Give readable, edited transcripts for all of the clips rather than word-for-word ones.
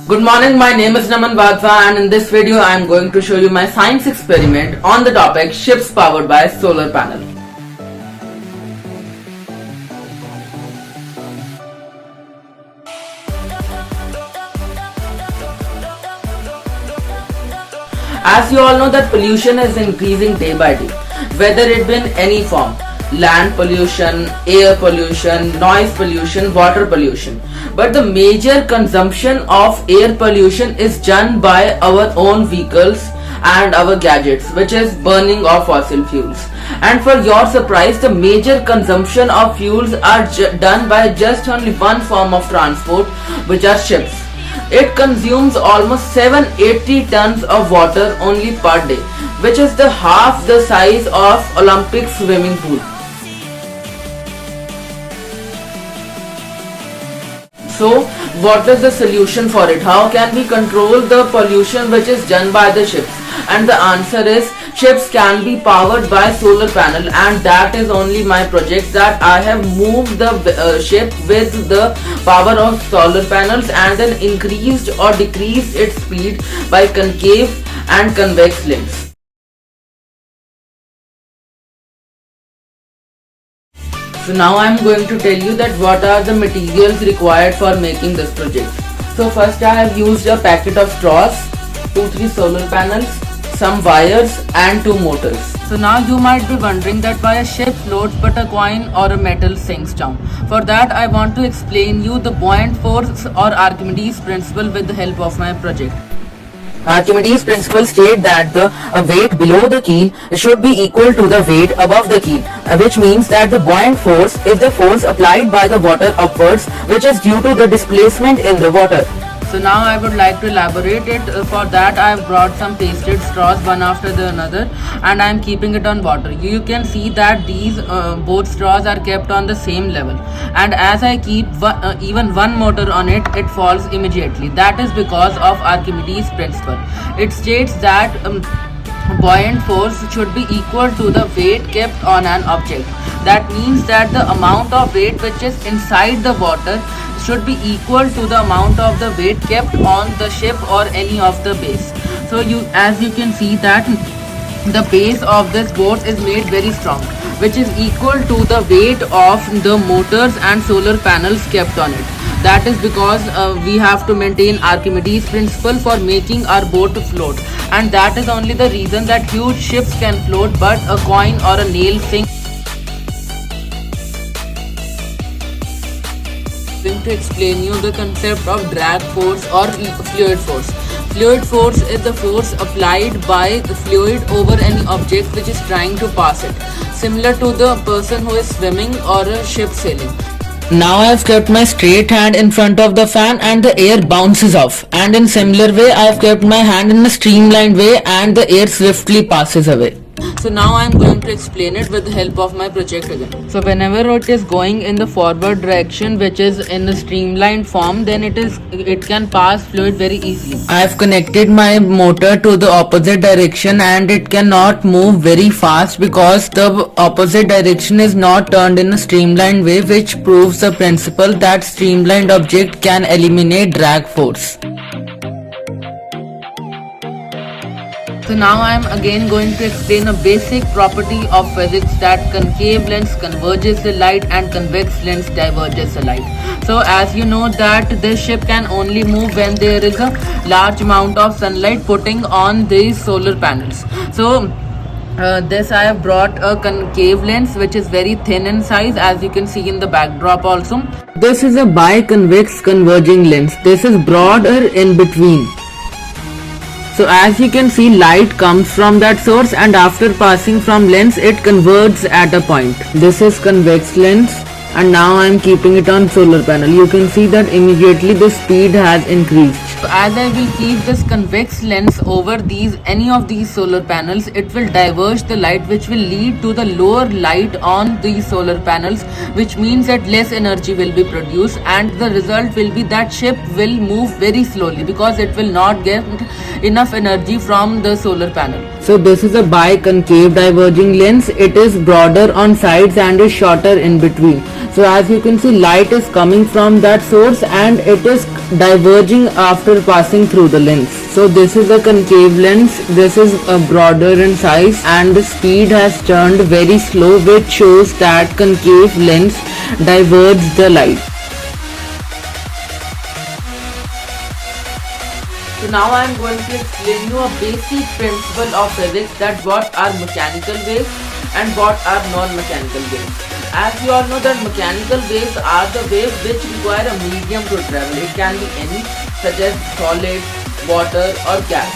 Good morning, my name is Raman Award and in this video I am going to show you my science experiment on the topic ships powered by solar panel. As you all know that pollution is increasing day by day, whether it be in any form. Land pollution, air pollution, noise pollution, water pollution. But the major consumption of air pollution is done by our own vehicles and our gadgets, which is burning of fossil fuels. And for your surprise, the major consumption of fuels are done by just only one form of transport, which are ships. It consumes almost 780 tons of water only per day, which is the half the size of Olympic swimming pool. So, what is the solution for it? How can we control the pollution which is done by the ships? And the answer is ships can be powered by solar panel, and that is only my project, that I have moved the ship with the power of solar panels and then increased or decreased its speed by concave and convex lens. So now I am going to tell you that what are the materials required for making this project. So first I have used a packet of straws, 2-3 solar panels, some wires and 2 motors. So now you might be wondering that why a ship floats but a coin or a metal sinks down. For that I want to explain you the buoyant force or Archimedes principle with the help of my project. Archimedes principle states that the weight below the keel should be equal to the weight above the keel, which means that the buoyant force is the force applied by the water upwards, which is due to the displacement in the water. So now I would like to elaborate it. For that I have brought some pasted straws one after the another, and I am keeping it on water. You can see that these both straws are kept on the same level, and as I keep even one motor on it, it falls immediately. That is because of Archimedes principle. It states that buoyant force should be equal to the weight kept on an object. That means that the amount of weight which is inside the water should be equal to the amount of the weight kept on the ship or any of the base. So as you can see that the base of this boat is made very strong, which is equal to the weight of the motors and solar panels kept on it. That is because we have to maintain Archimedes principle for making our boat float, and that is only the reason that huge ships can float but a coin or a nail sinks. Going to explain you the concept of drag force or fluid force. Fluid force is the force applied by the fluid over any object which is trying to pass it, similar to the person who is swimming or a ship sailing. Now I have kept my straight hand in front of the fan and the air bounces off, and in similar way I have kept my hand in a streamlined way and the air swiftly passes away. So now I am going to explain it with the help of my project again. So whenever it is going in the forward direction, which is in a streamlined form, then it can pass fluid very easily. I have connected my motor to the opposite direction, and it cannot move very fast because the opposite direction is not turned in a streamlined way, which proves the principle that streamlined object can eliminate drag force. So now I am again going to explain a basic property of physics, that concave lens converges the light and convex lens diverges the light. So as you know that this ship can only move when there is a large amount of sunlight putting on these solar panels. So this I have brought a concave lens which is very thin in size, as you can see in the backdrop also. This is a biconvex converging lens. This is broader in between. So as you can see, light comes from that source, and after passing from lens it converges at a point. This is convex lens, and now I am keeping it on solar panel. You can see that immediately the speed has increased. So as I will keep this convex lens over any of these solar panels, it will diverge the light, which will lead to the lower light on these solar panels, which means that less energy will be produced, and the result will be that ship will move very slowly because it will not get enough energy from the solar panel. So this is a biconcave diverging lens. It is broader on sides and is shorter in between. So So as you can see, light is coming from that source and it is diverging after passing through the lens. So this is a concave lens, this is a broader in size and the speed has turned very slow, which shows that concave lens diverges the light. So now I am going to explain you a basic principle of physics, that what are mechanical waves and what are non-mechanical waves. As you all know that mechanical waves are the waves which require a medium to travel. It can be any, such as solid, water or gas.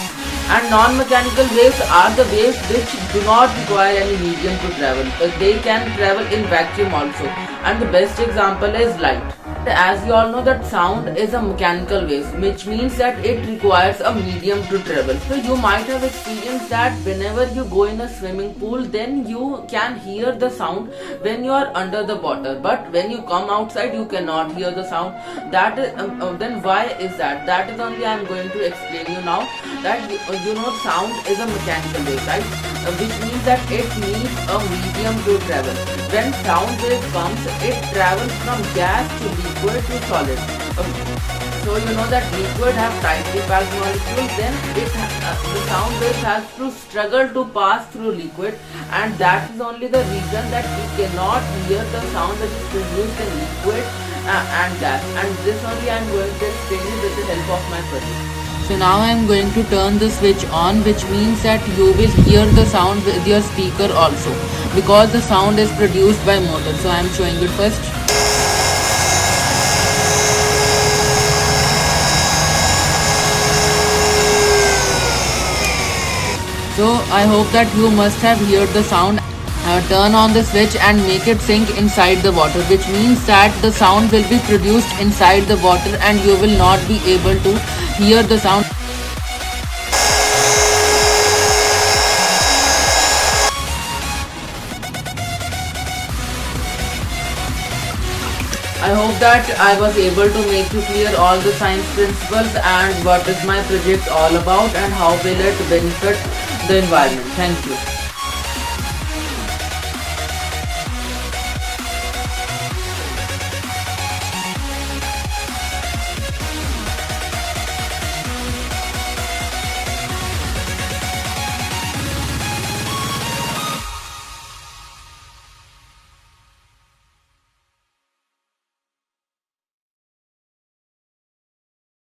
And non-mechanical waves are the waves which do not require any medium to travel. They can travel in vacuum also. And the best example is light. As you all know that sound is a mechanical wave, which means that it requires a medium to travel. So you might have experienced that whenever you go in a swimming pool, then you can hear the sound when you are under the water, but when you come outside you cannot hear the sound. That is then why is that? That is only I am going to explain you now, that you know sound is a mechanical wave, right? Which means that it needs a medium to travel. When sound wave comes, it travels from gas to liquid to solid. So you know that liquid have tightly packed molecules, then the sound wave has to struggle to pass through liquid, and that is only the reason that we cannot hear the sound that is produced in liquid and gas. And this only I am going to explain you with the help of my project. So now I am going to turn the switch on, which means that you will hear the sound with your speaker also, because the sound is produced by motor. So I am showing it first. So I hope that you must have heard the sound. Turn on the switch and make it sink inside the water, which means that the sound will be produced inside the water and you will not be able to hear the sound. I hope that I was able to make you clear all the science principles and what is my project all about and how will it benefit the environment. Thank you.